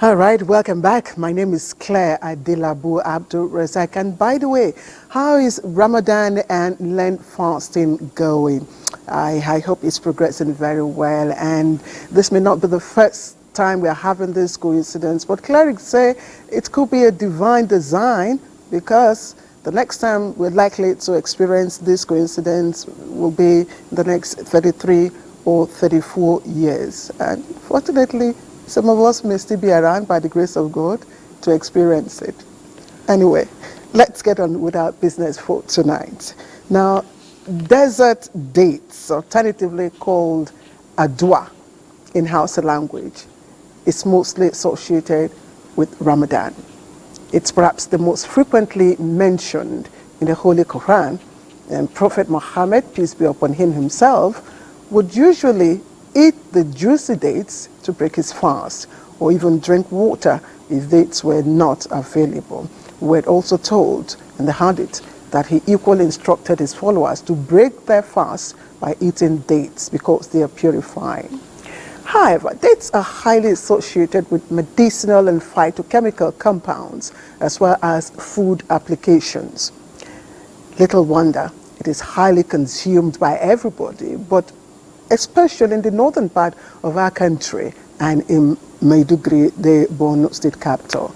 All right, welcome back. My name is Claire Adilabu Abdul Razak. And by the way, how is Ramadan and Lent fasting going? I hope it's progressing very well. And this may not be the first time we're having this coincidence, but clerics say it could be a divine design, because the next time we're likely to experience this coincidence will be the next 33 or 34 years. And fortunately, some of us may still be around by the grace of God to experience it. Anyway, let's get on with our business for tonight. Now, desert dates, alternatively called Adua in Hausa language, is mostly associated with Ramadan. It's perhaps the most frequently mentioned in the Holy Quran, and Prophet Muhammad, peace be upon him himself, would usually eat the juicy dates to break his fast, or even drink water if dates were not available. We're also told in the hadith that he equally instructed his followers to break their fast by eating dates because they are purifying. However, dates are highly associated with medicinal and phytochemical compounds, as well as food applications. Little wonder it is highly consumed by everybody, but especially in the northern part of our country and in Maiduguri, the Borno state capital.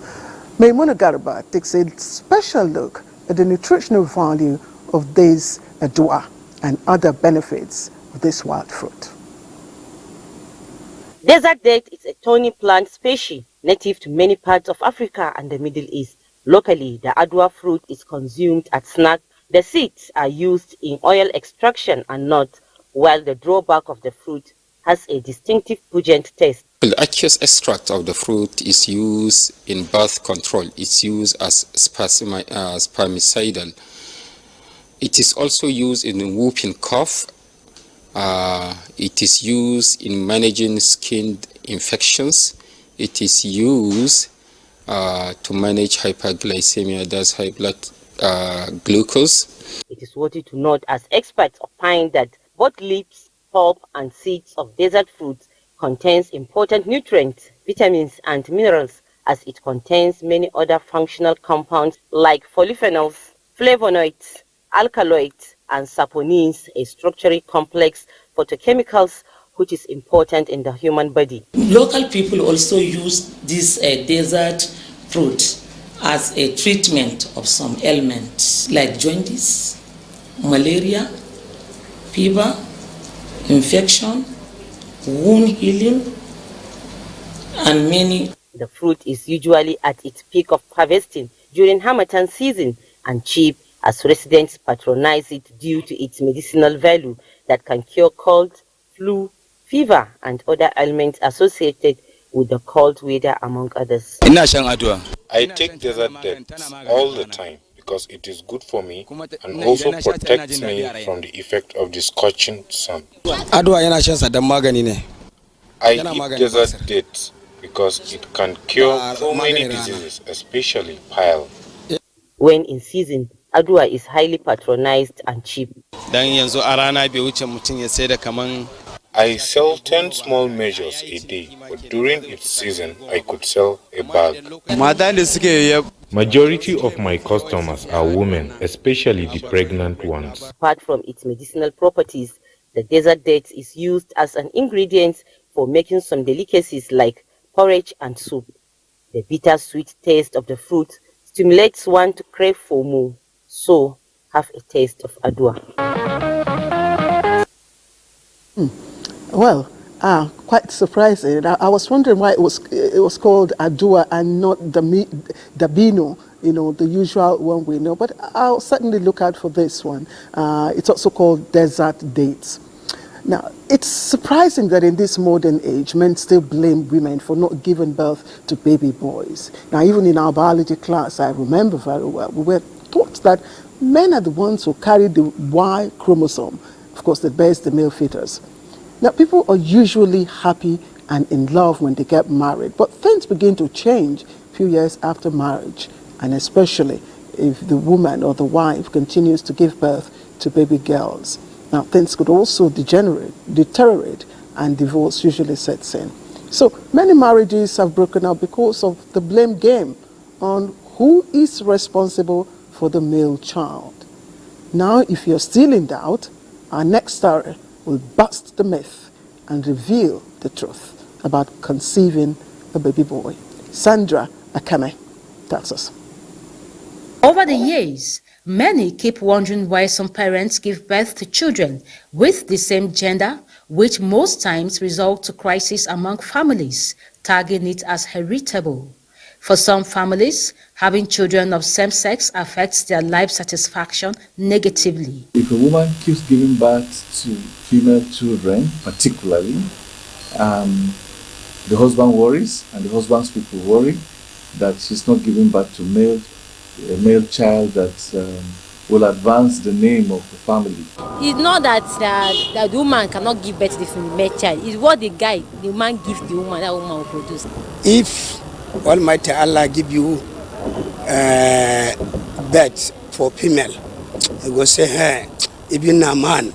Maimuna Garba takes a special look at the nutritional value of this adua and other benefits of this wild fruit. Desert date is a thorny plant species native to many parts of Africa and the Middle East. Locally, the adua fruit is consumed as snack. The seeds are used in oil extraction and nuts, while the drawback of the fruit has a distinctive pungent taste. The aqueous extract of the fruit is used in birth control. It's used as spermicidal. It is also used in whooping cough. It is used in managing skin infections. It is used to manage hyperglycemia, that's high blood glucose. It is worthy to note, as experts opine, that both leaves, pulp, and seeds of desert fruits contains important nutrients, vitamins, and minerals, as it contains many other functional compounds like polyphenols, flavonoids, alkaloids, and saponins, a structurally complex phytochemicals which is important in the human body. Local people also use this desert fruit as a treatment of some ailments like jaundice, malaria, fever, infection, wound healing, and many. The fruit is usually at its peak of harvesting during Harmattan season and cheap, as residents patronize it due to its medicinal value that can cure cold, flu, fever, and other ailments associated with the cold weather, among others. I take desert dates all the time because it is good for me and also protects me from the effect of the scorching sun. I eat desert dates because it can cure so many diseases, especially pile. When in season, adua is highly patronized and cheap. I sell 10 small measures a day, but during its season, I could sell a bag. Majority of my customers are women, especially the pregnant ones. Apart from its medicinal properties, the desert date is used as an ingredient for making some delicacies like porridge and soup. The bitter-sweet taste of the fruit stimulates one to crave for more. So, have a taste of adua. Well, quite surprising. I was wondering why it was called adua and not dabino, the usual one we know. But I'll certainly look out for this one. It's also called desert dates. Now, it's surprising that in this modern age, men still blame women for not giving birth to baby boys. Now, even in our biology class, I remember very well, we were taught that men are the ones who carry the Y chromosome, of course, that bears the male fetus. Now, people are usually happy and in love when they get married, but things begin to change a few years after marriage, and especially if the woman or the wife continues to give birth to baby girls. Now, things could also deteriorate, and divorce usually sets in. So many marriages have broken up because of the blame game on who is responsible for the male child. Now, if you're still in doubt, our next story will bust the myth and reveal the truth about conceiving a baby boy. Sandra Akame tells us. Over the years, many keep wondering why some parents give birth to children with the same gender, which most times result to crisis among families, tagging it as heritable. For some families, having children of same sex affects their life satisfaction negatively. If a woman keeps giving birth to female children, particularly, the husband worries and the husband's people worry that she's not giving birth to a male child that will advance the name of the family. It's not that the woman cannot give birth to the female child. It's what the man gives the woman, that woman will produce. If Almighty Allah give you birth for female, he will say, hey, even a man,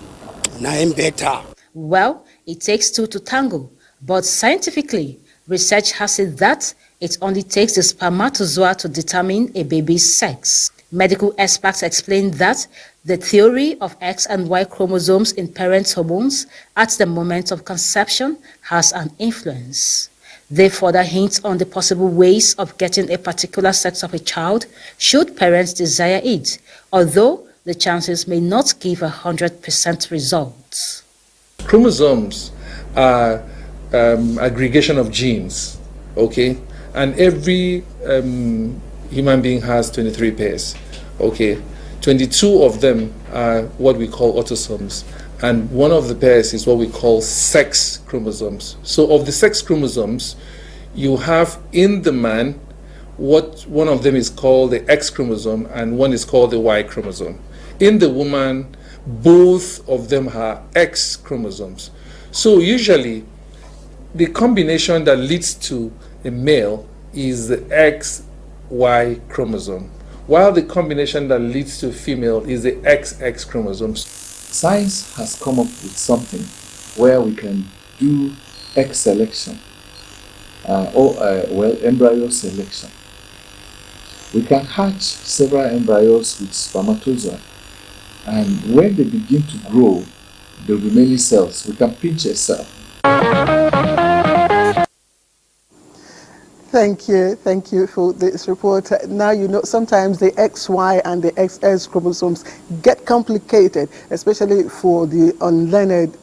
now I'm better. Well, it takes two to tango, but scientifically, research has it that it only takes the spermatozoa to determine a baby's sex. Medical experts explain that the theory of X and Y chromosomes in parents' hormones at the moment of conception has an influence. They further hint on the possible ways of getting a particular sex of a child should parents desire it, although the chances may not give 100% results. Chromosomes are aggregation of genes, okay? And every human being has 23 pairs, okay? 22 of them are what we call autosomes, and one of the pairs is what we call sex chromosomes. So of the sex chromosomes, you have in the man what one of them is called the X chromosome and one is called the Y chromosome. In the woman, both of them are X chromosomes. So usually the combination that leads to a male is the XY chromosome, while the combination that leads to a female is the XX chromosome. Science has come up with something where we can do X selection, embryo selection. We can hatch several embryos with spermatozoa, and when they begin to grow, there will be many cells. We can pinch a cell. Thank you for this report. Now you know sometimes the XY and the XX chromosomes get complicated, especially for the unlearned,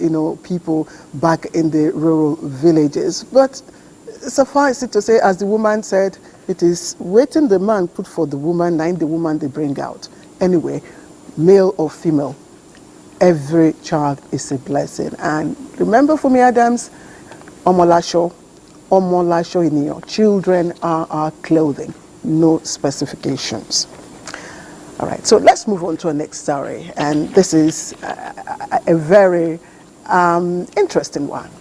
people back in the rural villages. But suffice it to say, as the woman said, it is waiting the man put for the woman, nine the woman they bring out. Anyway, male or female, every child is a blessing. And remember, for me, Adams, Omolasho in your children are our clothing, no specifications. All right, so let's move on to our next story, and this is a very interesting one.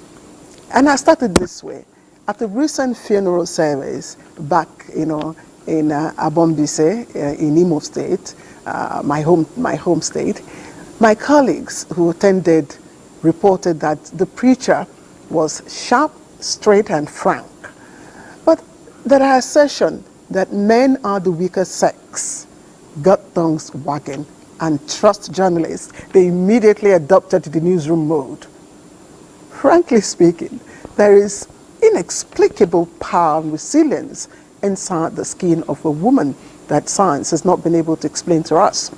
And I started this way. At the recent funeral service back, in Abombise, in Imo State, my home state, my colleagues who attended reported that the preacher was sharp, straight and frank. But there are assertions that men are the weaker sex got tongues wagging and trust journalists. They immediately adopted the newsroom mode. Frankly speaking, there is inexplicable power and resilience inside the skin of a woman that science has not been able to explain to us.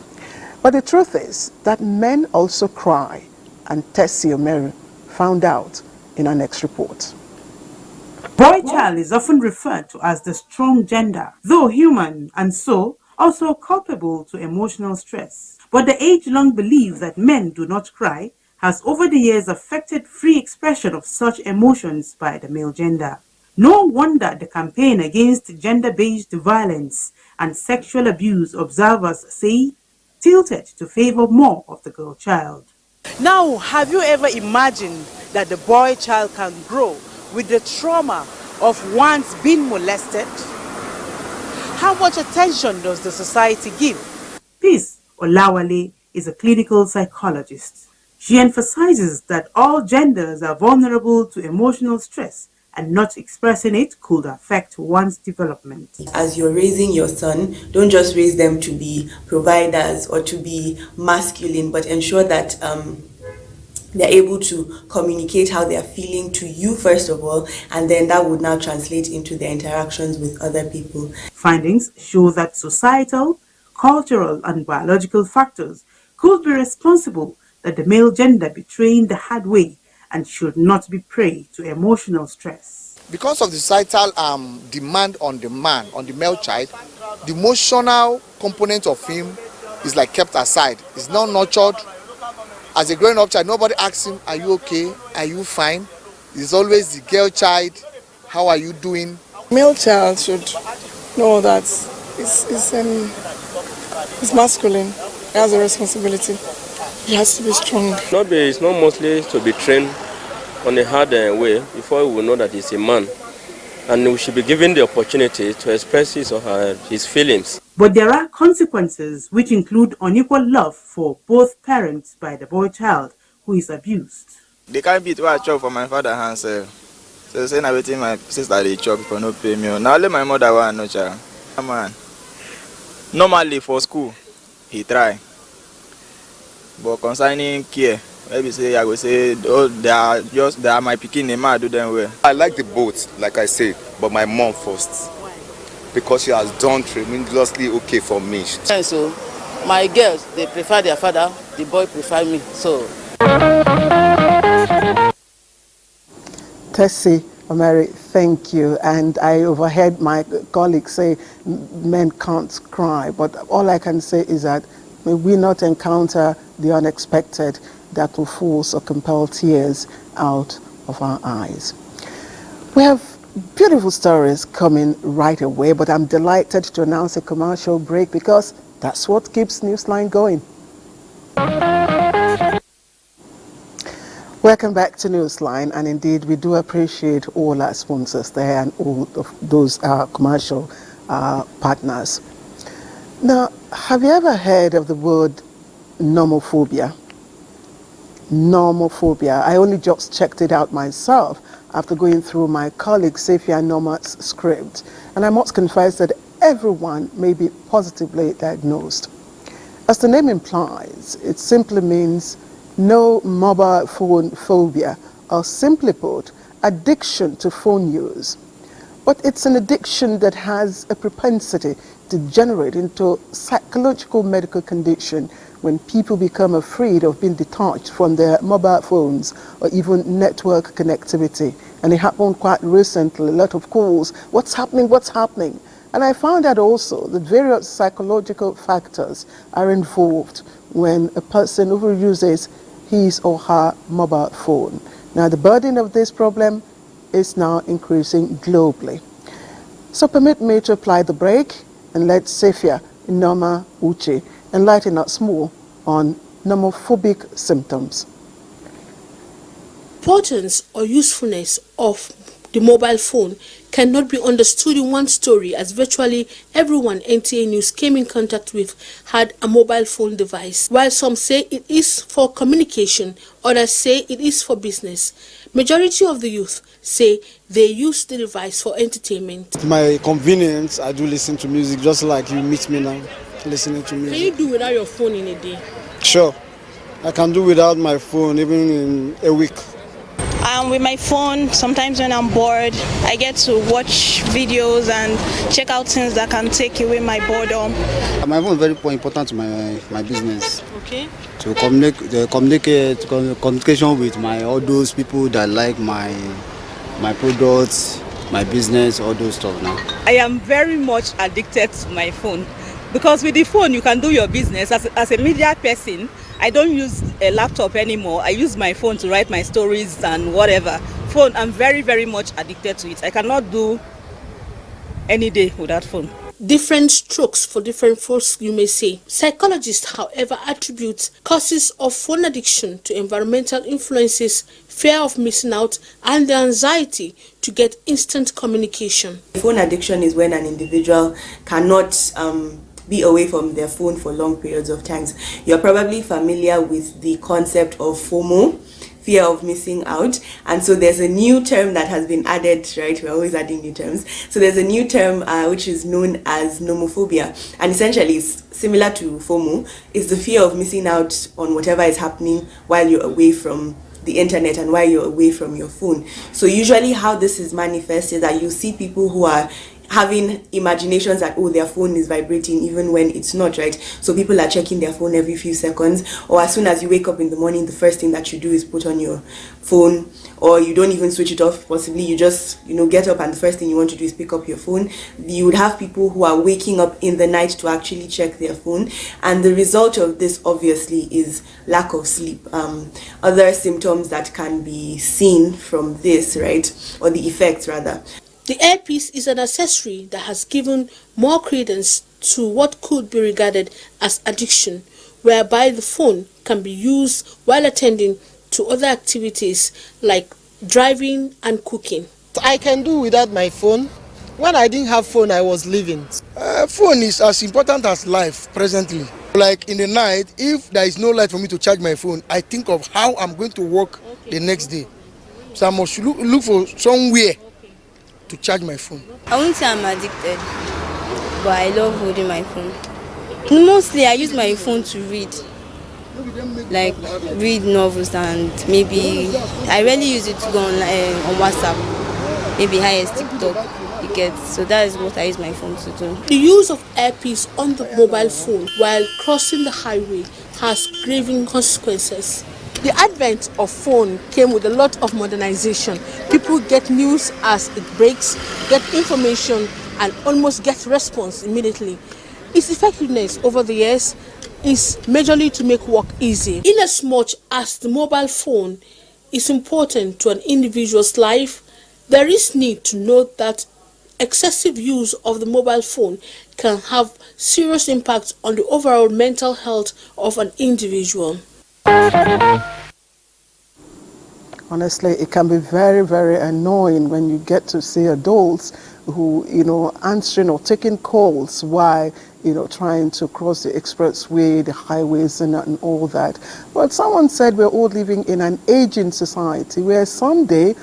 But the truth is that men also cry, and Tessie Omeru found out in our next report. Boy child is often referred to as the strong gender, though human and so also culpable to emotional stress. But the age-long belief that men do not cry has over the years affected free expression of such emotions by the male gender. No wonder the campaign against gender-based violence and sexual abuse, observers say, tilted to favor more of the girl child. Now, have you ever imagined that the boy child can grow with the trauma of once being molested? How much attention does the society give? Peace Olawale is a clinical psychologist. She emphasizes that all genders are vulnerable to emotional stress and not expressing it could affect one's development. As you're raising your son, don't just raise them to be providers or to be masculine, but ensure that they're able to communicate how they're feeling to you first of all, and then that would now translate into their interactions with other people. Findings show that societal, cultural, and biological factors could be responsible that the male gender be trained the hard way and should not be prey to emotional stress. Because of the societal demand on the man, on the male child, the emotional component of him is like kept aside. It's not nurtured. As a growing up child, nobody asks him, are you okay? Are you fine? It's always the girl child, how are you doing? Male child should know that it's masculine. He has a responsibility. He has to be strong. It's not mostly to be trained on a hard way before we will know that he's a man. And we should be given the opportunity to express his or his feelings. But there are consequences which include unequal love for both parents by the boy child who is abused. They can't beat what I chop for my father hand, sir. So saying everything my sister they chop for no pay me. Now only my mother want no child. Man. Normally for school, he try. But concerning care, maybe say I will say oh they are my pikin, they might do them well. I like the both, like I said, but my mom first. Because she has done tremendously okay for me. And so my girls, they prefer their father, the boy prefer me. So Tessie Omeri, thank you. And I overheard my colleagues say men can't cry, but all I can say is that may we not encounter the unexpected that will force or compel tears out of our eyes. We have beautiful stories coming right away, but I'm delighted to announce a commercial break because that's what keeps Newsline going. Welcome back to Newsline, and indeed we do appreciate all our sponsors there and all of those commercial partners. Now, have you ever heard of the word nomophobia? Nomophobia. I only just checked it out myself after going through my colleague Safia Norma's script, and I must confess that everyone may be positively diagnosed. As the name implies, it simply means no mobile phone phobia, or simply put, addiction to phone use. But it's an addiction that has a propensity to generate into psychological medical condition when people become afraid of being detached from their mobile phones or even network connectivity. And it happened quite recently, a lot of calls, what's happening, what's happening? And I found out also that various psychological factors are involved when a person overuses his or her mobile phone. Now the burden of this problem is now increasing globally. So permit me to apply the brake and let Safia Norma Uche enlighten us more on nomophobic symptoms. Importance or usefulness of the mobile phone cannot be understood in one story, as virtually everyone NTA News came in contact with had a mobile phone device. While some say it is for communication, others say it is for business. Majority of the youth say they use the device for entertainment. To my convenience, I do listen to music, just like you meet me now, listening to music. Can you do without your phone in a day? Sure. I can do without my phone even in a week. With my phone, sometimes when I'm bored, I get to watch videos and check out things that can take away my boredom. My phone is very important to my business. Okay. To communication with all those people that like my products, my business, all those stuff now. I am very much addicted to my phone because with the phone you can do your business. As a media person, I don't use a laptop anymore. I use my phone to write my stories and whatever. Phone, I'm very, very much addicted to it. I cannot do any day without phone. Different strokes for different folks, you may say. Psychologists, however, attribute causes of phone addiction to environmental influences, fear of missing out, and the anxiety to get instant communication. Phone addiction is when an individual cannot be away from their phone for long periods of times. You're probably familiar with the concept of FOMO. fear of missing out. And so there's a new term that has been added, right? We're always adding new terms. So there's a new term which is known as nomophobia, and essentially it's similar to FOMO. It's the fear of missing out on whatever is happening while you're away from the internet and while you're away from your phone. So usually how this is manifest is that you see people who are having imaginations that, oh, their phone is vibrating even when it's not, right? So people are checking their phone every few seconds, or as soon as you wake up in the morning, the first thing that you do is put on your phone, or you don't even switch it off. Possibly you just, get up and the first thing you want to do is pick up your phone. You would have people who are waking up in the night to actually check their phone, and the result of this obviously is lack of sleep. Other symptoms that can be seen from this, right, or the effects rather. The earpiece is an accessory that has given more credence to what could be regarded as addiction, whereby the phone can be used while attending to other activities like driving and cooking. I can do without my phone. When I didn't have phone, I was living. Phone is as important as life presently. Like in the night, if there is no light for me to charge my phone, I think of how I'm going to work the next day. So I must look for somewhere to charge my phone. I won't say I'm addicted, but I love holding my phone. Mostly I use my phone to read, like read novels, and maybe I rarely use it to go on WhatsApp, maybe highest TikTok. So that is what I use my phone to do. The use of earpiece on the mobile phone while crossing the highway has grave consequences. The advent of phone came with a lot of modernization. People get news as it breaks, get information, and almost get response immediately. Its effectiveness over the years is majorly to make work easy. Inasmuch as the mobile phone is important to an individual's life, there is need to note that excessive use of the mobile phone can have serious impact on the overall mental health of an individual. Honestly, it can be very, very annoying when you get to see adults who, answering or taking calls while, trying to cross the expressway, the highways and all that. But someone said we're all living in an aging society where someday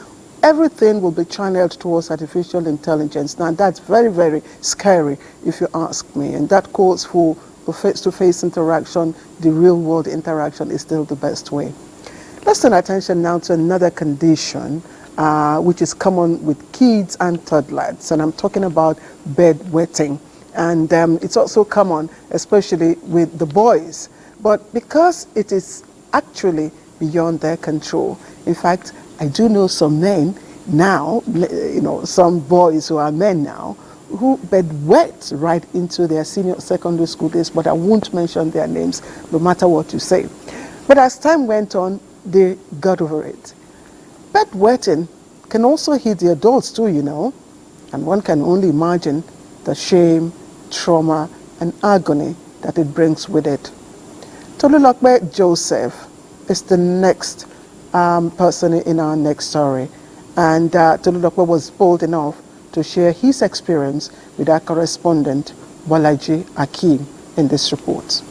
everything will be channeled towards artificial intelligence. Now, that's very, very scary if you ask me. And that calls for face-to-face interaction. The real-world interaction is still the best way. Let's turn attention now to another condition which is common with kids and toddlers, and I'm talking about bedwetting. And it's also common, especially with the boys. But because it is actually beyond their control, in fact, I do know some men now, some boys who are men now, who bedwet right into their senior secondary school days, but I won't mention their names, no matter what you say. But as time went on, they got over it. Bedwetting can also hit the adults too, and one can only imagine the shame, trauma, and agony that it brings with it. Tolulokpe Joseph is the next person in our next story, and Tolulokpe was bold enough to share his experience with our correspondent, Walaji Akim, in this report.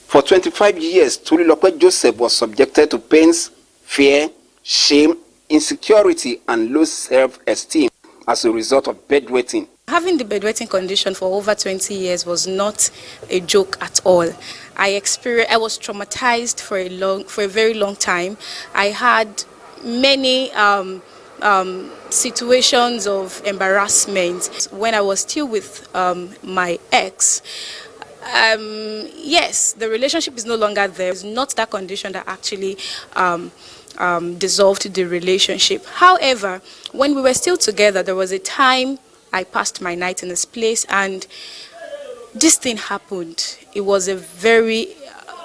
For 25 years, Tolulokpe Joseph was subjected to pains, fear, shame, insecurity, and low self-esteem as a result of bedwetting. Having the bedwetting condition for over 20 years was not a joke at all. I was traumatized for a very long time. I had many situations of embarrassment when I was still with my ex. Yes, the relationship is no longer there. It's not that condition that actually dissolved the relationship. However, when we were still together, there was a time I passed my night in this place and this thing happened. It was a very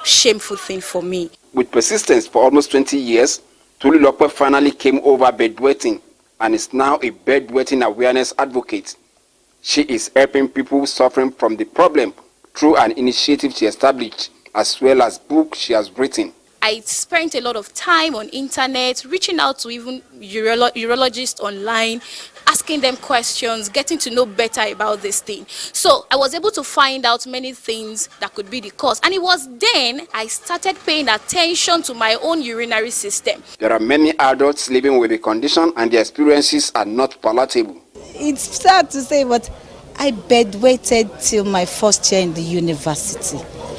shameful thing for me. With persistence for almost 20 years, Tolulokpe finally came over bedwetting and is now a bedwetting awareness advocate. She is helping people suffering from the problem through an initiative she established, as well as books she has written. I spent a lot of time on internet, reaching out to even urologists online, asking asking them questions, getting to know better about this thing. So I was able to find out many things that could be the cause. And it was then I started paying attention to my own urinary system. There are many adults living with the condition and their experiences are not palatable. It's sad to say, but I bedwetted till my first year in the university.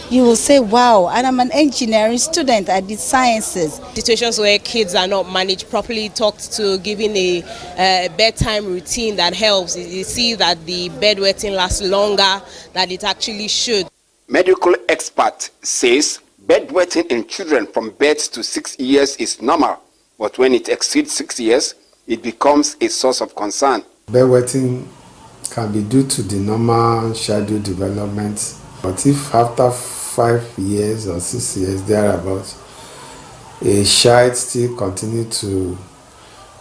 You will say, wow, and I'm an engineering student. I did sciences. Situations where kids are not managed properly, talked to, given a bedtime routine that helps. You see that the bedwetting lasts longer than it actually should. Medical expert says bedwetting in children from birth to 6 years is normal, but when it exceeds 6 years, it becomes a source of concern. Bedwetting can be due to the normal schedule development, but if after 5 years or 6 years thereabouts, a child still continue to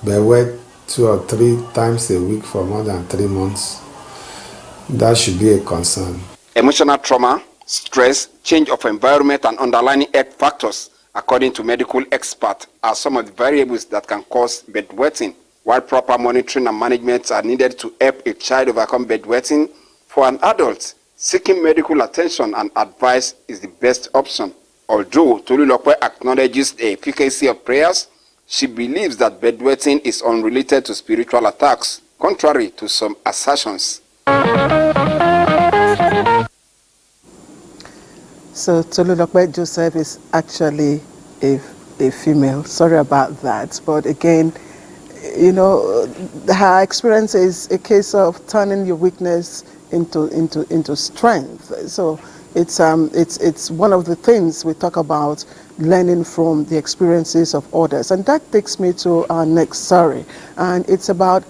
bedwet 2 or 3 times a week for more than 3 months, that should be a concern. Emotional trauma, stress, change of environment, and underlying health factors, according to medical experts, are some of the variables that can cause bedwetting. While proper monitoring and management are needed to help a child overcome bedwetting, for an adult, seeking medical attention and advice is the best option. Although Tolulope acknowledges the efficacy of prayers, she believes that bedwetting is unrelated to spiritual attacks, contrary to some assertions. So Tolulope Joseph is actually a female. Sorry about that. But again, you know, her experience is a case of turning your weakness into strength. So it's one of the things we talk about, learning from the experiences of others. And that takes me to our next story. And it's about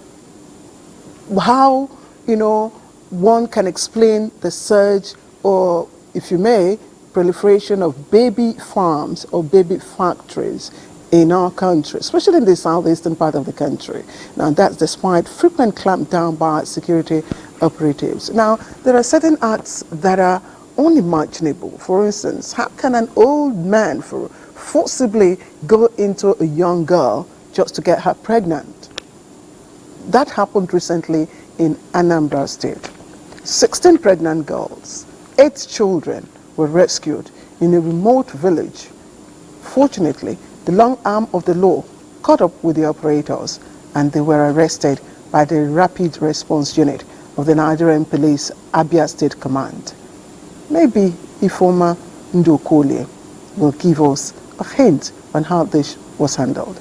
how, you know, one can explain the surge, or if you may, proliferation of baby farms or baby factories in our country, especially in the southeastern part of the country. Now, that's despite frequent clampdown by security operatives. Now, there are certain acts that are unimaginable. For instance, how can an old man forcibly go into a young girl just to get her pregnant? That happened recently in Anambra State. 16 pregnant girls, 8 children were rescued in a remote village. Fortunately, the long arm of the law caught up with the operators and they were arrested by the Rapid Response Unit of the Nigerian Police Abia State Command. Maybe Ifoma Ndokole will give us a hint on how this was handled.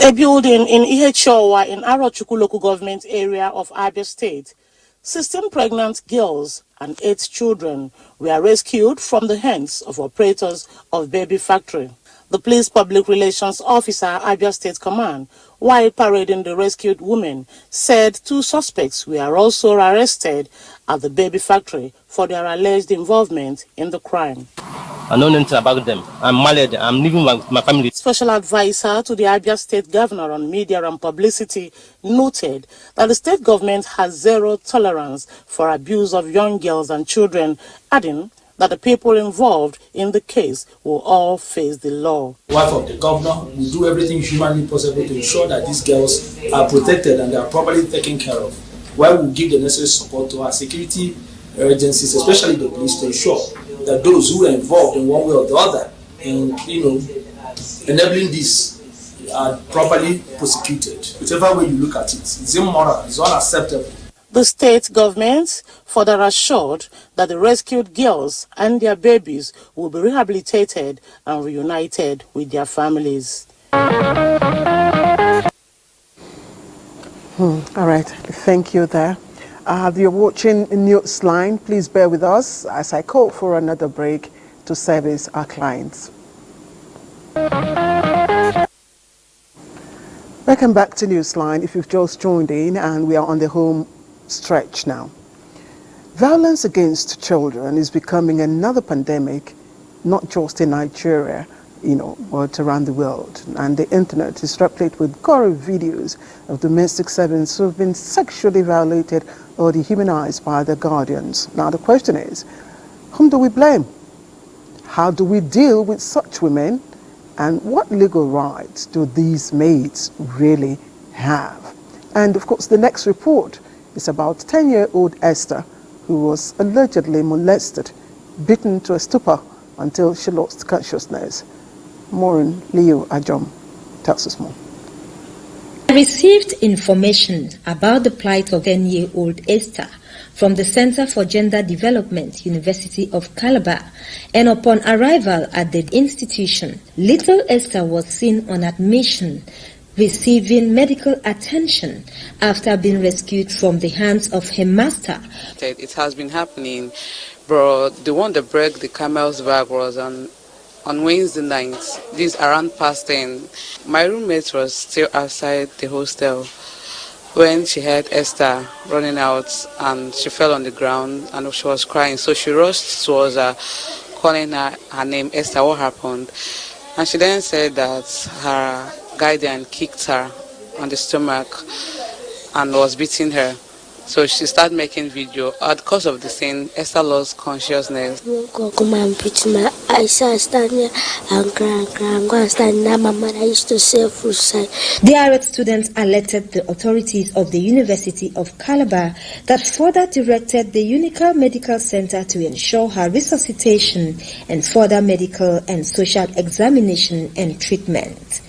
A building in Ihechowa in Arochukwu local government area of Abia State, 16 pregnant girls and 8 children were rescued from the hands of operators of baby factory. The police public relations officer, Abia State Command, while parading the rescued women, said 2 suspects were also arrested at the baby factory for their alleged involvement in the crime. I know nothing about them. I'm married. I'm living with my family. Special advisor to the Abia State Governor on Media and Publicity noted that the state government has zero tolerance for abuse of young girls and children, adding that the people involved in the case will all face the law. Wife of the governor will do everything humanly possible to ensure that these girls are protected and they are properly taken care of, while we will give the necessary support to our security agencies, especially the police, to ensure that those who are involved in one way or the other in enabling this are properly prosecuted. Whichever way you look at it, it's immoral, it's unacceptable. The state government further assured that the rescued girls and their babies will be rehabilitated and reunited with their families. All right, thank you there. You're watching Newsline. Please bear with us as I call for another break to service our clients. Welcome back to Newsline. If you've just joined in, and we are on the home stretch now. Violence against children is becoming another pandemic, not just in Nigeria, but around the world. And the internet is replete with gory videos of domestic servants who have been sexually violated or dehumanized by their guardians. Now the question is, whom do we blame? How do we deal with such women? And what legal rights do these maids really have? And of course, the next report is about 10-year-old Esther, who was allegedly molested, beaten to a stupor until she lost consciousness. Maureen Leo Ajom tells us more. I received information about the plight of 10-year-old Esther from the Center for Gender Development, University of Calabar, and upon arrival at the institution, little Esther was seen on admission receiving medical attention after being rescued from the hands of her master. It has been happening, but the one that broke the camel's back was on Wednesday night. This around past 10. My roommate was still outside the hostel when she heard Esther running out, and she fell on the ground and she was crying. So she rushed towards her, calling her name, Esther, what happened? And she then said that her guardian kicked her on the stomach and was beating her. So she started making video. At the cause of the scene, Esther lost consciousness. I stand here and cry, stand now, mama, I used to say full side. The Arab students alerted the authorities of the University of Calabar that further directed the Unica Medical Center to ensure her resuscitation and further medical and social examination and treatment.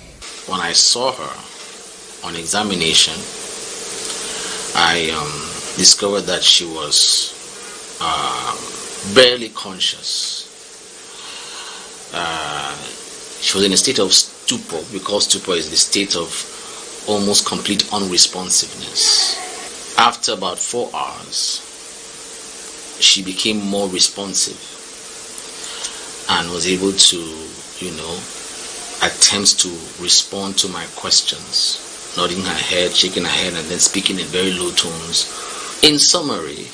When I saw her on examination, I discovered that she was barely conscious. She was in a state of stupor, because stupor is the state of almost complete unresponsiveness. After about 4 hours, she became more responsive and was able to, attempt to respond to my questions, nodding her head, shaking her head, and then speaking in very low tones. In summary,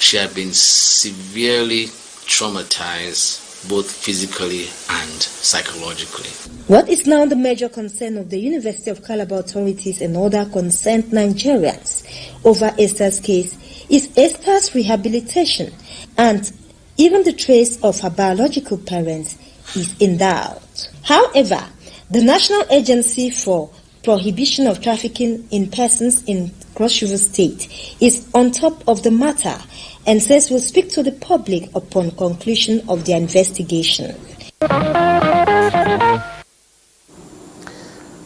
she had been severely traumatized, both physically and psychologically. What is now the major concern of the University of Calabar authorities and other concerned Nigerians over Esther's case is Esther's rehabilitation, and even the trace of her biological parents is in doubt. However, the National Agency for Prohibition of Trafficking in Persons in Cross River State is on top of the matter and says will speak to the public upon conclusion of their investigation.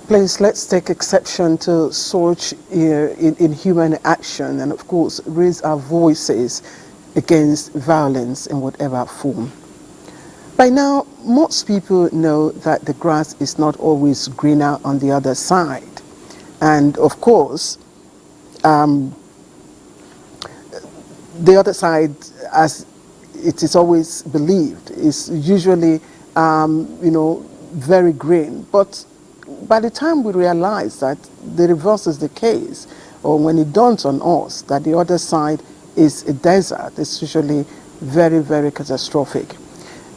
Please, let's take exception to such inhuman action and, of course, raise our voices against violence in whatever form. By now, most people know that the grass is not always greener on the other side. And, of course, the other side, as it is always believed, is usually, very green. But by the time we realize that the reverse is the case, or when it dawns on us that the other side is a desert, it's usually very, very catastrophic.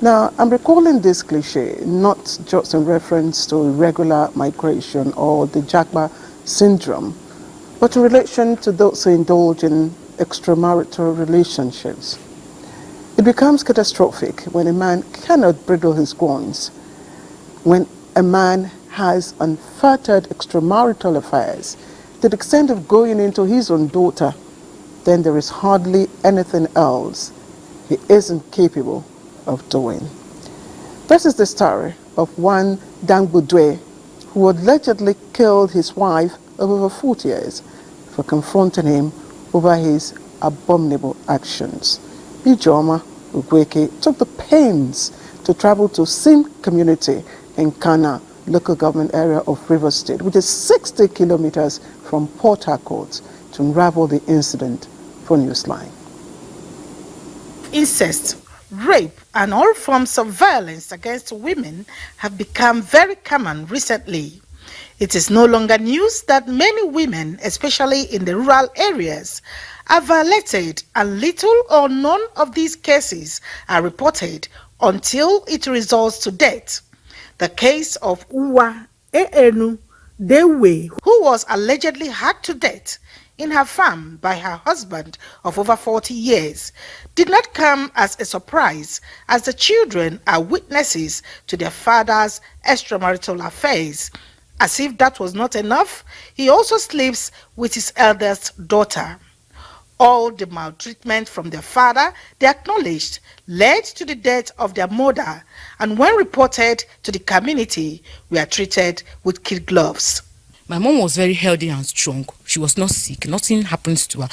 Now, I'm recalling this cliche not just in reference to irregular migration or the Jagba syndrome, but in relation to those who indulge in extramarital relationships. It becomes catastrophic when a man cannot bridle his groans, when a man has unfettered extramarital affairs to the extent of going into his own daughter, then there is hardly anything else he isn't capable of doing. This is the story of one Dangbudwe who allegedly killed his wife of over 40 years for confronting him over his abominable actions. Ijoma Ugweke took the pains to travel to Sim community in Kana, local government area of River State, which is 60 kilometers from Port Harcourt, to unravel the incident for Newsline. Incest, rape, and all forms of violence against women have become very common recently. It is no longer news that many women, especially in the rural areas, are violated, and little or none of these cases are reported until it results to death. The case of Uwa Eenu Dewe, who was allegedly hacked to death in her farm by her husband of over 40 years, did not come as a surprise, as the children are witnesses to their father's extramarital affairs As if that was not enough, he also sleeps with his eldest daughter. All the maltreatment from their father, they acknowledged, led to the death of their mother, and when reported to the community, were treated with kid gloves. My mom was very healthy and strong. She was not sick. Nothing happens to her.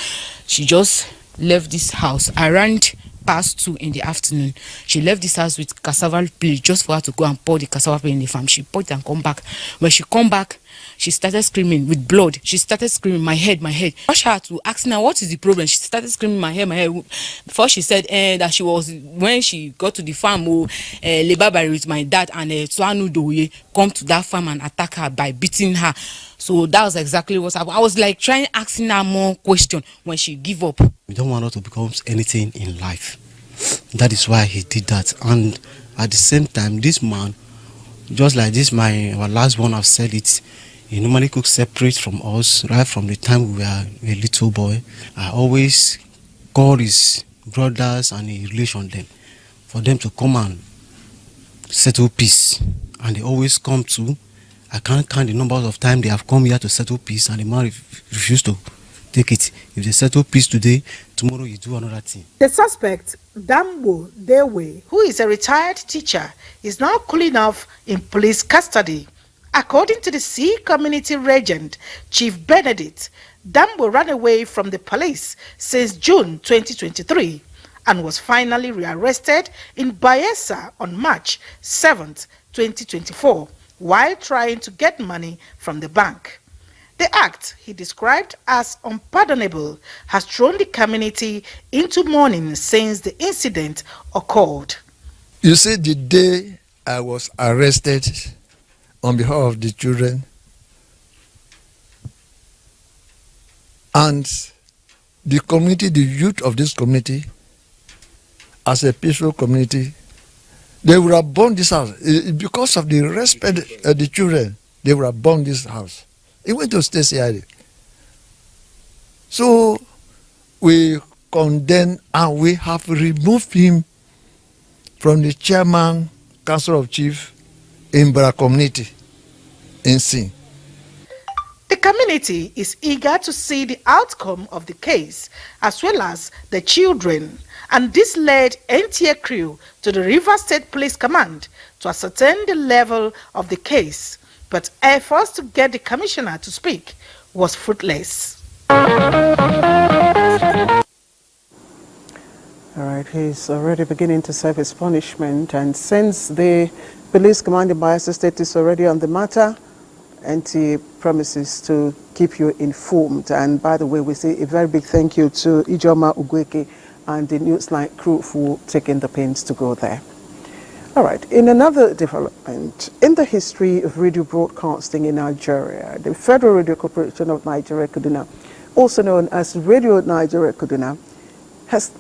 She just left this house around past 2 in the afternoon. She left this house with cassava plate just for her to go and pour the cassava plate in the farm. She poured it and come back. When she come back, she started screaming with blood. She started screaming, my head, my head. I rushed her to ask her, what is the problem? She started screaming, my head, my head. Before she said that she was, when she got to the farm, labor with my dad and Tuanu Doye come to that farm and attack her by beating her. So that was exactly what happened. I was like trying asking her more questions when she give up. We don't want her to become anything in life. That is why he did that. And at the same time, this man, just like this, our last one, I've said it, he normally cooks separate from us right from the time we were a little boy. I always call his brothers and he relation them for them to come and settle peace. And they always come to. I can't count the numbers of times they have come here to settle peace and the man refused to take it. If they settle peace today, tomorrow you do another thing. The suspect, Dambo Dewe, who is a retired teacher, is now cooling off in police custody. According to the C Community Regent, Chief Benedict, Dambo ran away from the police since June 2023 and was finally rearrested in Bayelsa on March 7th, 2024. While trying to get money from the bank. The act, he described as unpardonable, has thrown the community into mourning since the incident occurred. You see, the day I was arrested on behalf of the children, and the community, the youth of this community, as a peaceful community, they would have burned this house. Because of the respect of the children, they would have burned this house. It went to state CID. So we condemn and we have removed him from the chairman, council of chief in Bara community in Sin. The community is eager to see the outcome of the case as well as the children. And this led NTA crew to the River State Police Command to ascertain the level of the case, but efforts to get the commissioner to speak was fruitless. All right, he's already beginning to serve his punishment, and since the police command in Bayelsa State is already on the matter, NTA promises to keep you informed. And by the way, we say a very big thank you to Ijoma Ugweke and the Newsline crew for taking the pains to go there. All right, in another development, in the history of radio broadcasting in Nigeria, the Federal Radio Corporation of Nigeria, Kaduna, also known as Radio Nigeria Kaduna, has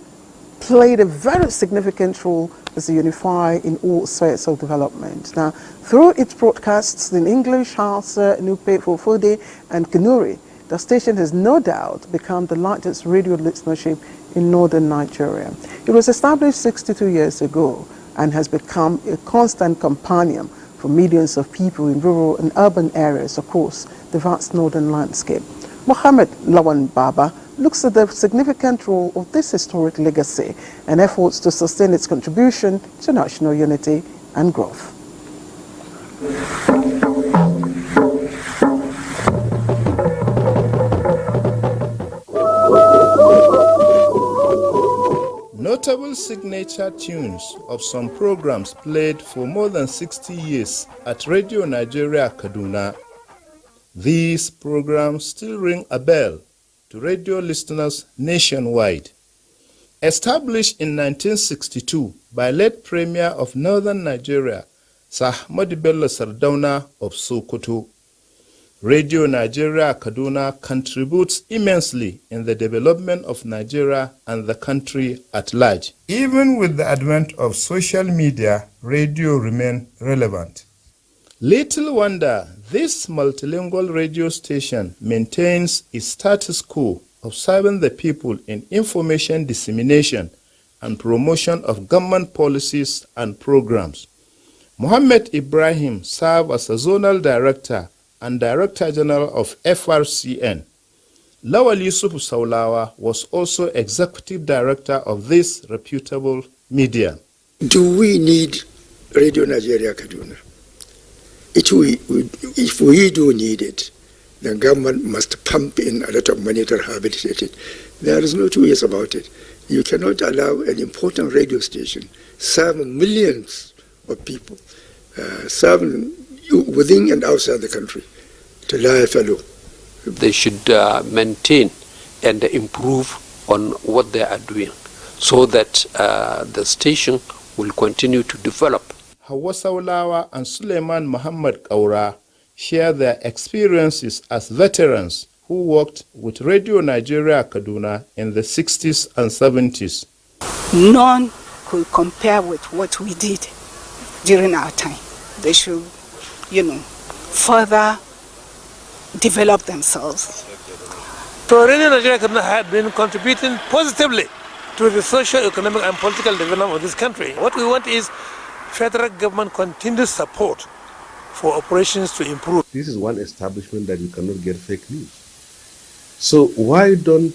played a very significant role as a unifier in all spheres of development. Now, through its broadcasts in English, Hausa, Nupe, Fofode, and Kanuri, the station has no doubt become the largest radio listenership in northern Nigeria. It was established 62 years ago and has become a constant companion for millions of people in rural and urban areas across the vast northern landscape. Mohammed Lawan Baba looks at the significant role of this historic legacy and efforts to sustain its contribution to national unity and growth. Notable signature tunes of some programs played for more than 60 years at Radio Nigeria Kaduna. These programs still ring a bell to radio listeners nationwide. Established in 1962 by late Premier of Northern Nigeria, Sir Ahmadu Bello Sardauna of Sokoto, Radio Nigeria Kaduna contributes immensely in the development of Nigeria and the country at large. Even with the advent of social media, radio remains relevant. Little wonder this multilingual radio station maintains its status quo of serving the people in information dissemination and promotion of government policies and programs. Mohammed Ibrahim served as a zonal director and Director General of FRCN. Lawal Yusuf Saulawa was also Executive Director of this reputable media. Do we need Radio Nigeria Kaduna? If we do need it, the government must pump in a lot of money to rehabilitate it. There is no two ways about it. You cannot allow an important radio station serving millions of people, serving within and outside the country, to lie fallow. They should maintain and improve on what they are doing so that the station will continue to develop. Hawa Saulawa and Suleiman Muhammad Kaura share their experiences as veterans who worked with Radio Nigeria Kaduna in the 60s and 70s. None could compare with what we did during our time. They should, further develop themselves. So Radio Nigeria Kaduna had been contributing positively to the social, economic and political development of this country. What we want is federal government continued support for operations to improve. This is one establishment that you cannot get fake news. So why don't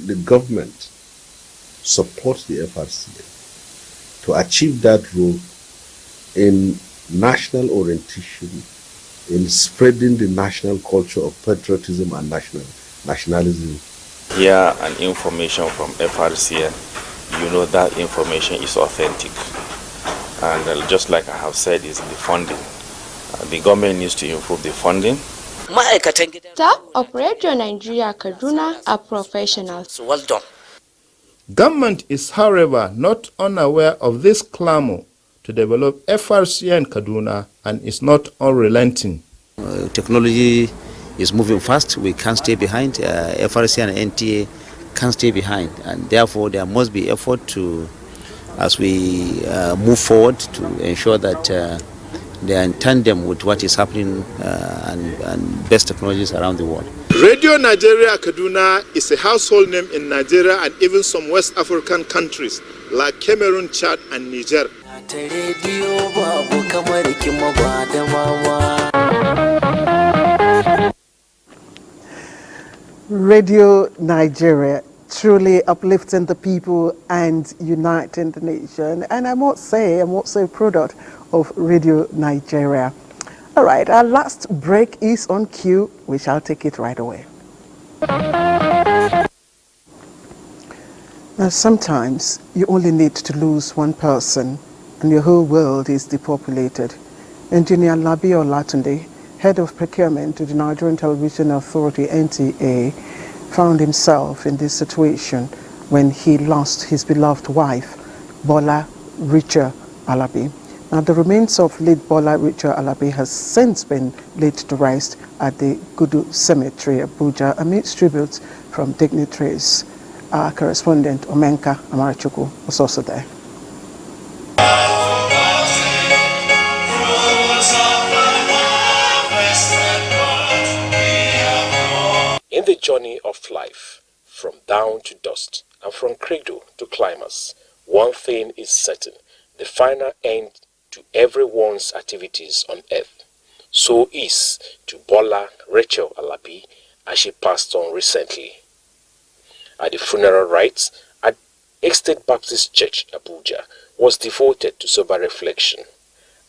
the government support the FRCN to achieve that role in national orientation, in spreading the national culture of patriotism and nationalism? Here, an information from FRCN, you know that information is authentic. And just like I have said, is the funding. The government needs to improve the funding. Staff of Radio Nigeria Kaduna are professionals. Well done. Government is, however, not unaware of this clamor to develop FRCN Kaduna and is not unrelenting. Technology is moving fast. We can't stay behind. FRCN and NTA can't stay behind, and therefore there must be effort to, as we move forward, to ensure that they are in tandem with what is happening and best technologies around the world. Radio Nigeria Kaduna is a household name in Nigeria and even some West African countries like Cameroon, Chad, and Niger. Radio Nigeria, truly uplifting the people and uniting the nation. And I must say, I'm also a product of Radio Nigeria. All right, our last break is on cue. We shall take it right away. Now, sometimes you only need to lose one person and your whole world is depopulated. Engineer Labi Olatunde, head of procurement to the Nigerian Television Authority, NTA, found himself in this situation when he lost his beloved wife, Bola Richa Alabi. Now, the remains of late Bola Richa Alabi has since been laid to rest at the Gudu Cemetery, Abuja, amidst tributes from dignitaries. Our correspondent, Omenka Amarachuku, was also there. In the journey of life, from down to dust and from cradle to climax, one thing is certain: the final end to everyone's activities on earth. So is to Bola Rachel Alabi as she passed on recently. At the funeral rites at Estate Baptist Church, Abuja, was devoted to sober reflection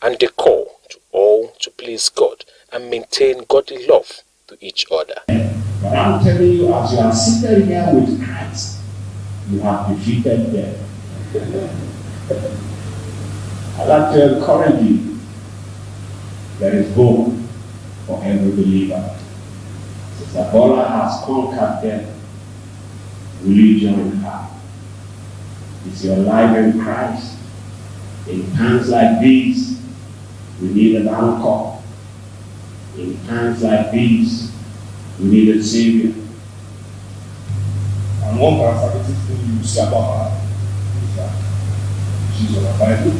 and the call to all to please God and maintain godly love to each other. But I'm telling you, as you are seated here with Christ, you have defeated death. I'd like to encourage you, there is hope for every believer. Sister Bola has conquered death. Will you join her? It's your life in Christ. In times like these, we need an anchor. In times like these, we need a savior. And one characteristic thing you see about her is that she's on the Bible,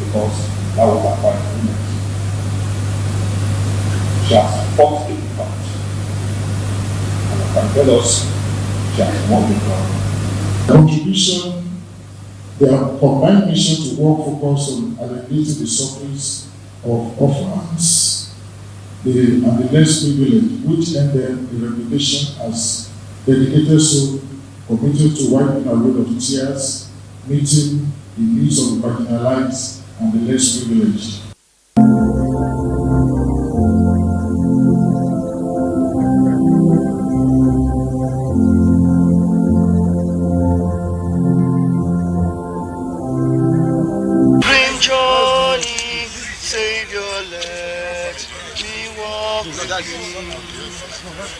because that was her Bible. She has fought the fight. And I can tell us she has won the ground. Contribution, their combined mission to work focus on alleviating the sufferings of orphans, and the less privileged, which earned them a reputation as dedicated soul committed to wiping away of tears, meeting the needs of the marginalized and the less privileged.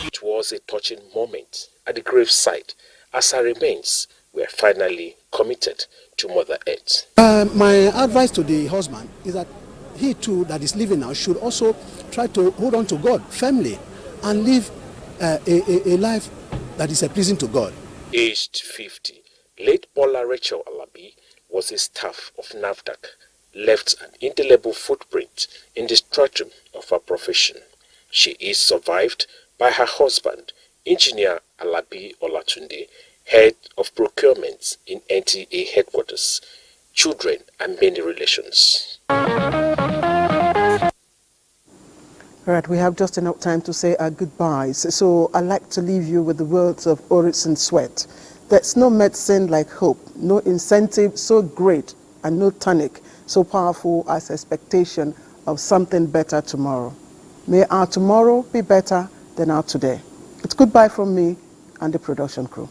It was a touching moment at the gravesite as her remains were finally committed to Mother Earth. My advice to the husband is that he too that is living now should also try to hold on to God firmly and live a life that is pleasing to God. Aged 50, late Bola Rachel Alabi was a staff of NAFDAC, left an indelible footprint in the stratum of her profession. She is survived by her husband, Engineer Alabi Olatunde, head of procurement in NTA headquarters, children and many relations. All right, we have just enough time to say our goodbyes. So I'd like to leave you with the words of Orison Swett. There's no medicine like hope, no incentive so great, and no tonic so powerful as expectation of something better tomorrow. May our tomorrow be better than our today. It's goodbye from me and the production crew.